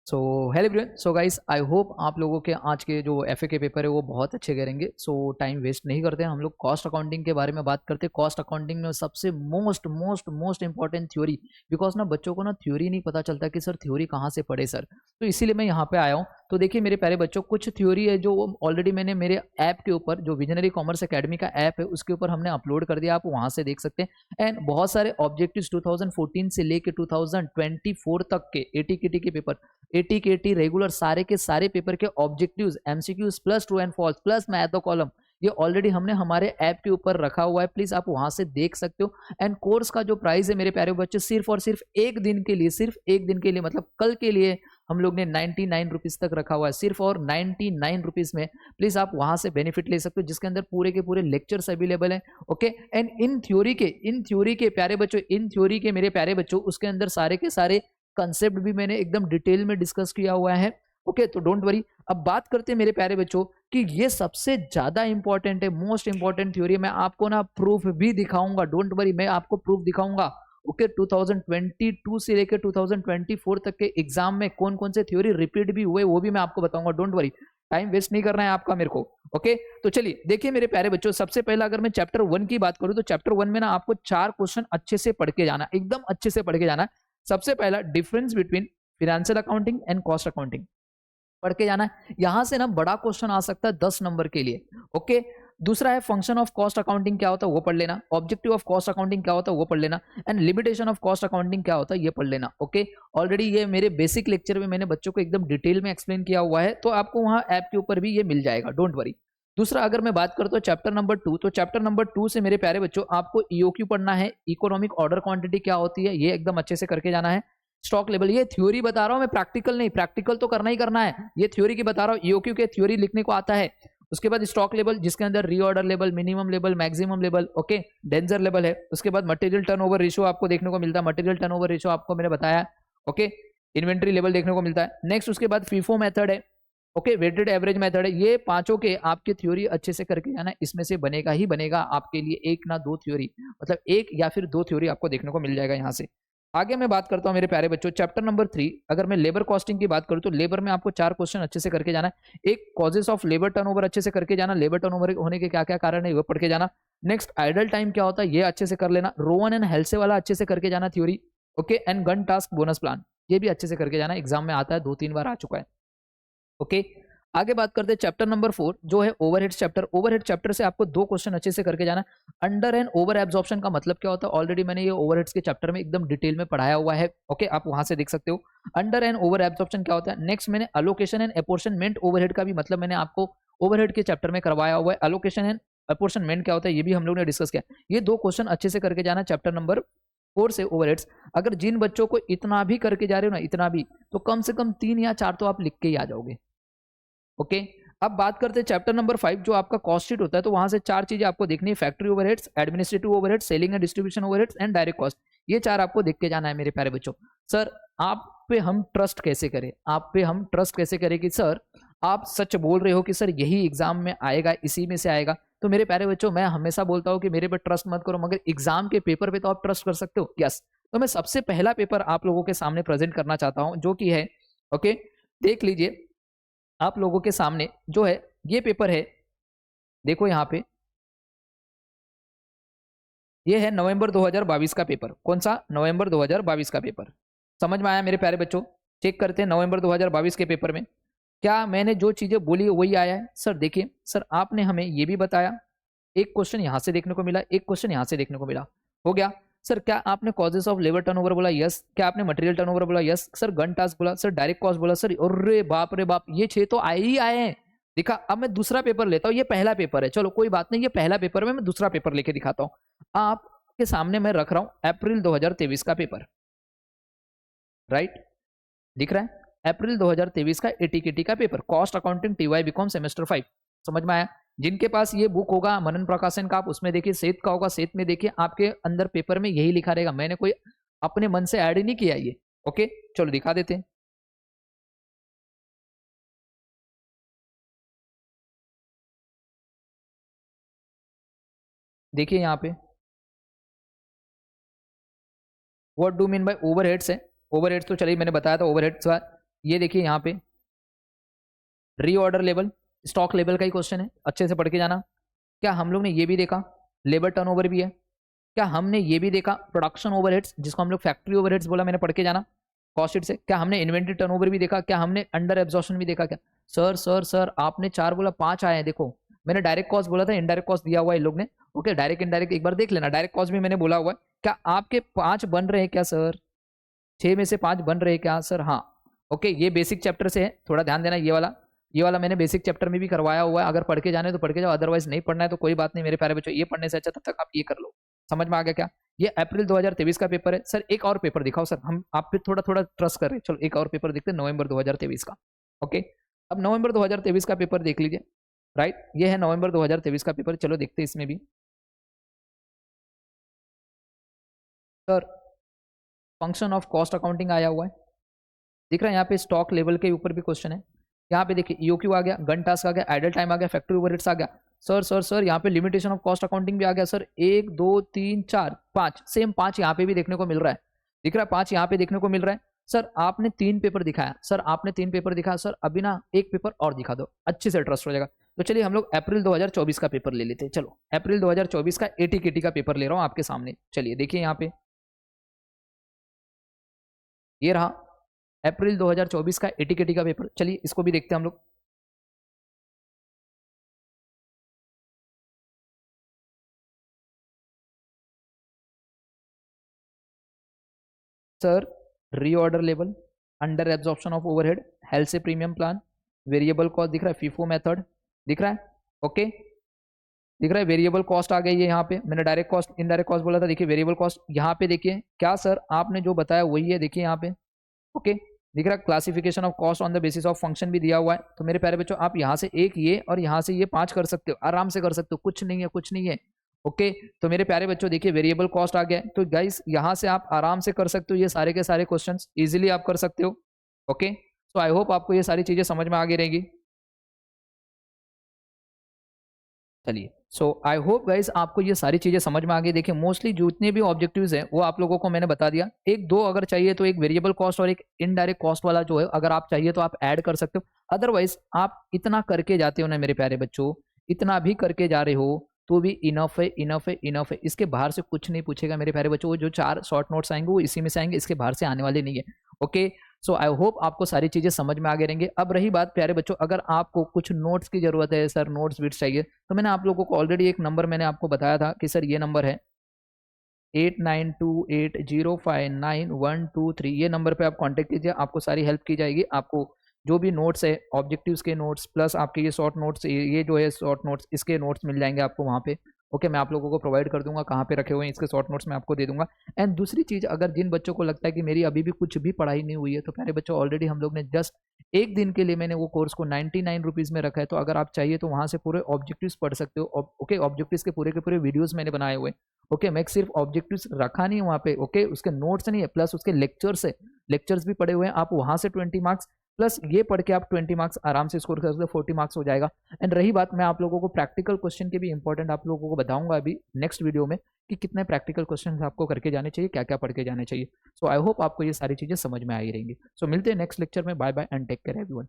So hello everyone. So guys, I hope आप लोगों के आज के जो एफए के पेपर है वो बहुत अच्छे करेंगे। सो टाइम वेस्ट नहीं करते, हम लोग कॉस्ट अकाउंटिंग के बारे में बात करते हैं। कॉस्ट अकाउंटिंग में सबसे most most most important theory, because ना बच्चों को ना थ्योरी नहीं पता चलता कि सर थ्योरी कहाँ से पढ़े सर। तो इसीलिए मैं यहाँ पे आया हूँ। तो देखिए मेरे प्यारे बच्चों, कुछ थ्योरी है जो ऑलरेडी मैंने मेरे ऐप के ऊपर, जो विजनरी कॉमर्स अकेडमी का ऐप है उसके ऊपर हमने अपलोड कर दिया, आप वहाँ से देख सकते हैं। एंड बहुत सारे ऑब्जेक्टिव्स 2014 से लेके 2024 तक के एटी के पेपर, 80 के 80 रेगुलर सारे के सारे पेपर के objectives, MCQs plus true and false plus math column, ये ऑलरेडी हमने हमारे ऐप के ऊपर रखा हुआ है। प्लीज आप वहां से देख सकते हो। एंड कोर्स का जो प्राइस है मेरे प्यारे बच्चे, सिर्फ और सिर्फ एक दिन के लिए, सिर्फ एक दिन के लिए मतलब कल के लिए हम लोग ने 99 रुपीज तक रखा हुआ है, सिर्फ और 99 रुपीज में। प्लीज आप वहां से बेनिफिट ले सकते हो, जिसके अंदर पूरे के पूरे लेक्चर्स अवेलेबल है। ओके, एंड इन थ्योरी के प्यारे बच्चों, इन थ्योरी के मेरे प्यारे बच्चों, उसके अंदर सारे के सारे कंसेप्ट भी मैंने एकदम डिटेल में डिस्कस किया हुआ है। ओके, तो डोंट वरी। अब बात करते हैं मेरे प्यारे बच्चों कि ये सबसे ज्यादा इंपॉर्टेंट है, मोस्ट इंपॉर्टेंट थ्योरी। मैं आपको ना प्रूफ भी दिखाऊंगा, डोंट वरी, मैं आपको प्रूफ दिखाऊंगा। ओके, 2022 से लेकर 2024 तक के एग्जाम में कौन कौन से थ्योरी रिपीट भी हुए वो भी मैं आपको बताऊंगा, डोंट वरी। टाइम वेस्ट नहीं करना है आपका मेरे को। ओके, तो चलिए देखिए मेरे प्यारे बच्चों, सबसे पहला अगर मैं चैप्टर 1 की बात करूं तो चैप्टर 1 में ना आपको 4 क्वेश्चन अच्छे से पढ़ के जाना, एकदम अच्छे से पढ़ के जाना। सबसे पहला, difference between financial accounting and cost accounting, पढ़ के जाना है। यहां से ना बड़ा क्वेश्चन आ सकता है 10 नंबर के लिए। ओके, दूसरा है फंक्शन ऑफ कॉस्ट अकाउंटिंग क्या होता है वो पढ़ लेना, ऑब्जेक्टिव ऑफ कॉस्ट अकाउंटिंग क्या होता है वो पढ़ लेना, and limitation of cost accounting क्या होता है ये पढ़ लेना। ओके, ऑलरेडी ये मेरे बेसिक लेक्चर में मैंने बच्चों को एकदम डिटेल में एक्सप्लेन किया हुआ है, तो आपको वहां ऐप के ऊपर भी ये मिल जाएगा, डोंट वरी। दूसरा, अगर मैं बात करता हूँ चैप्टर नंबर 2, तो चैप्टर नंबर 2 से मेरे प्यारे बच्चों आपको ईओक्यू पढ़ना है, इकोनॉमिक ऑर्डर क्वांटिटी क्या होती है ये एकदम अच्छे से करके जाना है। स्टॉक लेवल, ये थ्योरी बता रहा हूं मैं, प्रैक्टिकल नहीं, प्रैक्टिकल तो करना ही करना है, ये थ्योरी की बता रहा हूं, ईओक्यू के थ्योरी लिखने को आता है। उसके बाद स्टॉक लेवल, जिसके अंदर reorder level, minimum level, maximum level, okay, danger level है। उसके बाद मटेरियल टर्नओवर रेशियो आपको देखने को मिलता है, मटेरियल टर्नओवर रेशियो आपको मैंने बताया। ओके, इन्वेंट्री लेवल देखने को मिलता है। नेक्स्ट उसके बाद फीफो मेथड है, ओके, वेटेड एवरेज मेथड है। ये पांचों के आपके थ्योरी अच्छे से करके जाना, इसमें से बनेगा ही बनेगा आपके लिए एक ना दो थ्योरी, मतलब एक या फिर दो थ्योरी आपको देखने को मिल जाएगा यहाँ से। आगे मैं बात करता हूं मेरे प्यारे बच्चों, चैप्टर नंबर 3, अगर मैं लेबर कॉस्टिंग की बात करूं तो लेबर में आपको 4 क्वेश्चन अच्छे से करके जाना है। एक, कॉजेस ऑफ लेबर टर्नओवर अच्छे से करके जाना, लेबर टर्नओवर होने के क्या क्या कारण है वो पढ़ के जाना। नेक्स्ट, आइडल टाइम क्या होता है ये अच्छे से कर लेना। रोवन एंड हेल्से वाला अच्छे से करके जाना theory. Okay, and gun task bonus plan, ये भी अच्छे से करके जाना, एग्जाम में आता है, 2-3 बार आ चुका है। ओके, आगे बात करते हैं चैप्टर नंबर 4 जो है ओवरहेड्स चैप्टर। ओवरहेड चैप्टर से आपको 2 क्वेश्चन अच्छे से करके जाना। अंडर एंड ओवर एब्जॉर्प्शन का मतलब क्या होता है, ऑलरेडी मैंने ये ओवरहेड्स के चैप्टर में एकदम डिटेल में पढ़ाया हुआ है। ओके, आप वहां से देख सकते हो अंडर एंड ओवर एब्जॉर्प्शन क्या होता है। नेक्स्ट, मैंने अलोकेशन एंड अपोर्शनमेंट ओवरहेड का भी मतलब मैंने आपको ओवरहेड के चैप्टर में करवाया हुआ है। अलोकेशन एंड अपोर्शनमेंट क्या होता है ये भी हम लोग ने डिस्कस किया। ये 2 क्वेश्चन अच्छे से करके जाना चैप्टर नंबर 4 से ओवरहेड्स। अगर जिन बच्चों को इतना भी करके जा रहे हो ना, इतना भी, तो कम से कम 3 या 4 तो आप लिख के ही आ जाओगे। ओके, अब बात करते हैं चैप्टर नंबर 5 जो आपका कॉस्ट शीट होता है, तो वहां से 4 चीजें आपको देखनी है, factory overheads, administrative overheads, selling and distribution overheads and direct cost. ये 4 आपको देख के जाना है मेरे प्यारे बच्चों। सर आप पे हम ट्रस्ट कैसे करें, आप पे हम ट्रस्ट कैसे करें कि सर आप सच बोल रहे हो कि सर यही एग्जाम में आएगा, इसी में से आएगा। तो मेरे प्यारे बच्चों, मैं हमेशा बोलता हूं कि मेरे पे ट्रस्ट मत करो, मगर एग्जाम के पेपर पे तो आप ट्रस्ट कर सकते हो। यस, तो मैं सबसे पहला पेपर आप लोगों के सामने प्रेजेंट करना चाहता हूं, जो कि है, ओके, देख लीजिए आप लोगों के सामने जो है ये पेपर है। देखो यहाँ पे ये है नवंबर 2022 का पेपर। कौन सा? नवंबर 2022 का पेपर। समझ में आया मेरे प्यारे बच्चों? चेक करते हैं नवंबर 2022 के पेपर में क्या मैंने जो चीजें बोली वही आया है। सर देखिए, सर आपने हमें ये भी बताया, एक क्वेश्चन यहां से देखने को मिला, एक क्वेश्चन यहां से देखने को मिला, हो गया। सर क्या आपने कॉजेस ऑफ लेबर टर्नओवर बोला? यस। क्या आपने मटेरियल टर्नओवर बोला? यस। सर गन टास्क बोला? सर डायरेक्ट कॉस्ट बोला? सर अरे बाप रे बाप, ये 6 तो आए ही आए हैं। दिखा, अब मैं दूसरा पेपर लेता हूँ, ये पहला पेपर है, चलो कोई बात नहीं, ये पहला पेपर में मैं दूसरा पेपर लेके दिखाता हूँ आपके सामने। मैं रख रहा हूँ अप्रैल 2023 का पेपर, राइट, दिख रहा है? अप्रैल 2023 का एटीकेटी का paper, cost accounting TY BCom semester 5। समझ में आया? जिनके पास ये बुक होगा मनन प्रकाशन का, आप उसमें देखिए, सेत का होगा, सेत में देखिए, आपके अंदर पेपर में यही लिखा रहेगा, मैंने कोई अपने मन से ऐड ही नहीं किया ये। ओके, चलो दिखा देते हैं। देखिए यहाँ पे what do mean by overheads है। ओवरहेड्स तो चलिए मैंने बताया था ओवरहेड्स का। ये देखिए यहाँ पे रीऑर्डर लेवल, स्टॉक लेवल का ही क्वेश्चन है, अच्छे से पढ़ के जाना। क्या हम लोग ने ये भी देखा लेबर टर्नओवर भी है? क्या हमने ये भी देखा प्रोडक्शन ओवरहेड्स, जिसको हम लोग फैक्ट्री ओवरहेड्स बोला, मैंने पढ़ के जाना कॉस्ट शीट से? क्या हमने इन्वेंट्री टर्नओवर भी देखा? क्या हमने अंडर एब्जॉर्प्शन भी देखा? क्या सर आपने 4 बोला, 5 आए हैं। देखो मैंने डायरेक्ट कॉस्ट बोला था, इनडायरेक्ट कॉस्ट दिया हुआ है इन लोग ने। ओके, डायरेक्ट इनडायरेक्ट एक बार देख लेना, डायरेक्ट कॉस्ट भी मैंने बोला हुआ है। क्या आपके 5 बन रहे हैं क्या सर? 6 में से 5 बन रहे हैं क्या सर? हाँ। ओके, ये बेसिक चैप्टर से है, थोड़ा ध्यान देना। ये वाला मैंने बेसिक चैप्टर में भी करवाया हुआ है, अगर पढ़ के जाने तो पढ़ के जाओ, अदरवाइज नहीं पढ़ना है तो कोई बात नहीं मेरे प्यारे बच्चों, ये पढ़ने से अच्छा तब तक आप ये कर लो। समझ में आ गया क्या? ये अप्रैल 2023 का पेपर है सर। एक और पेपर दिखाओ सर, हम आप पे थोड़ा थोड़ा ट्रस्ट कर रहे हैं। चलो एक और पेपर देखते हैं, नवंबर 2023 का। ओके, अब नवंबर 2023 का पेपर देख लीजिए। राइट, ये है नवंबर 2023 का पेपर। चलो देखते हैं इसमें भी। Sir function of cost accounting आया हुआ है, दिख रहा है यहाँ पे। स्टॉक लेवल के ऊपर भी क्वेश्चन है। यहाँ पे देखिए ईओक्यू आ गया, गन टास्क आ गया, आइडल टाइम आ गया, फैक्ट्री ओवरहेड्स आ गया। सर यहाँ पे लिमिटेशन ऑफ कॉस्ट अकाउंटिंग भी आ गया सर। 1 2 3 4 5, सेम 5 यहाँ पे भी देखने को मिल रहा है। दिख रहा है 5 यहाँ पे देखने को मिल रहा है। सर आपने 3 पेपर दिखाया, सर आपने 3 पेपर दिखाया सर, अभी ना एक पेपर और दिखा दो, अच्छे से ट्रस्ट हो जाएगा। तो चलिए हम लोग अप्रैल 2024 का पेपर ले लेते हैं। चलो अप्रैल 2024 का एटीकेटी का पेपर ले रहा हूँ आपके सामने। चलिए देखिए यहाँ पे, ये रहा अप्रैल 2024 का एटीकेटी का पेपर। चलिए इसको भी देखते हैं हम लोग। Sir reorder level, under absorption of overhead, health से प्रीमियम प्लान, वेरिएबल कॉस्ट दिख रहा है, फीफो मेथड दिख रहा है। ओके, दिख रहा है वेरिएबल कॉस्ट आ गई है यहाँ पे। मैंने डायरेक्ट कॉस्ट इनडायरेक्ट कॉस्ट बोला था, देखिए वेरिएबल कॉस्ट यहाँ पे देखिए। क्या सर आपने जो बताया वही है, देखिए यहाँ पे। ओके, दिख रहा है classification of cost on the basis of function भी दिया हुआ है। तो मेरे प्यारे बच्चों, आप यहाँ से एक ये और यहाँ से ये 5 कर सकते हो, आराम से कर सकते हो, कुछ नहीं है कुछ नहीं है। ओके, तो मेरे प्यारे बच्चों देखिए वेरिएबल कॉस्ट आ गया है। तो गाइस यहाँ से आप आराम से कर सकते हो, ये सारे के सारे क्वेश्चंस इजीली आप कर सकते हो। ओके, सो आई होप आपको ये सारी चीजें समझ में आ गई रहेगी। चलिए, सो आई होप गाइस आपको ये सारी चीजें समझ में आ गई। देखिए मोस्टली जितने भी ऑब्जेक्टिव्स हैं वो आप लोगों को मैंने बता दिया। एक दो अगर चाहिए तो एक वेरिएबल कॉस्ट और एक इनडायरेक्ट कॉस्ट वाला जो है, अगर आप चाहिए तो आप ऐड कर सकते हो। अदरवाइज आप इतना करके जाते हो ना मेरे प्यारे बच्चों, इतना भी करके जा रहे हो तो भी इनफ है, इनफ है, इनफ है। इसके बाहर से कुछ नहीं पूछेगा मेरे प्यारे बच्चों। वो जो 4 शॉर्ट नोट्स आएंगे वो इसी में से आएंगे, इसके बाहर से आने वाले नहीं है। ओके, सो आई होप आपको सारी चीजें समझ में आ गए रहेंगे। अब रही बात प्यारे बच्चों, अगर आपको कुछ नोट्स की जरूरत है, सर नोट्स बिट्स चाहिए, तो मैंने आप लोगों को ऑलरेडी एक नंबर मैंने आपको बताया था कि सर ये नंबर है 8928059123। ये नंबर पे आप कांटेक्ट कीजिए, आपको सारी हेल्प की जाएगी। आपको जो भी नोट्स है, ऑब्जेक्टिव्स के नोट्स प्लस आपके ये शॉर्ट नोट्स, ये जो है शॉर्ट नोट्स, इसके नोट्स मिल जाएंगे आपको वहाँ पे। ओके, मैं आप लोगों को प्रोवाइड कर दूंगा, कहाँ पे रखे हुए हैं इसके शॉर्ट नोट्स मैं आपको दे दूंगा। एंड दूसरी चीज़, अगर जिन बच्चों को लगता है कि मेरी अभी भी कुछ भी पढ़ाई नहीं हुई है, तो प्यारे बच्चों ऑलरेडी हम लोग ने जस्ट एक दिन के लिए मैंने वो कोर्स को 99 रुपीज़ में रखा है। तो अगर आप चाहिए तो वहाँ से पूरे ऑब्जेक्टिव्स पढ़ सकते हो। ओके, ऑब्जेक्टिव्स के पूरे वीडियोज़ मैंने बनाए हुए। ओके, मैं सिर्फ ऑब्जेक्टिव्स रखा नहीं है वहाँ पे। ओके, उसके नोट्स नहीं है, प्लस उसके लेक्चर्स है, लेक्चर्स भी पढ़े हुए हैं। आप वहाँ से 20 मार्क्स प्लस ये पढ़ के आप 20 मार्क्स आराम से स्कोर कर सकते हो, 40 मार्क्स हो जाएगा। एंड रही बात, मैं आप लोगों को प्रैक्टिकल क्वेश्चन के भी इंपॉर्टेंट आप लोगों को बताऊंगा अभी नेक्स्ट वीडियो में कि कितने प्रैक्टिकल क्वेश्चन आपको करके जाने चाहिए, क्या क्या पढ़ के जाने चाहिए। सो आई होप आपको ये सारी चीज़ें समझ में आई रहेंगी। सो मिलते हैं नेक्स्ट लेक्चर में। Bye bye and take care everyone.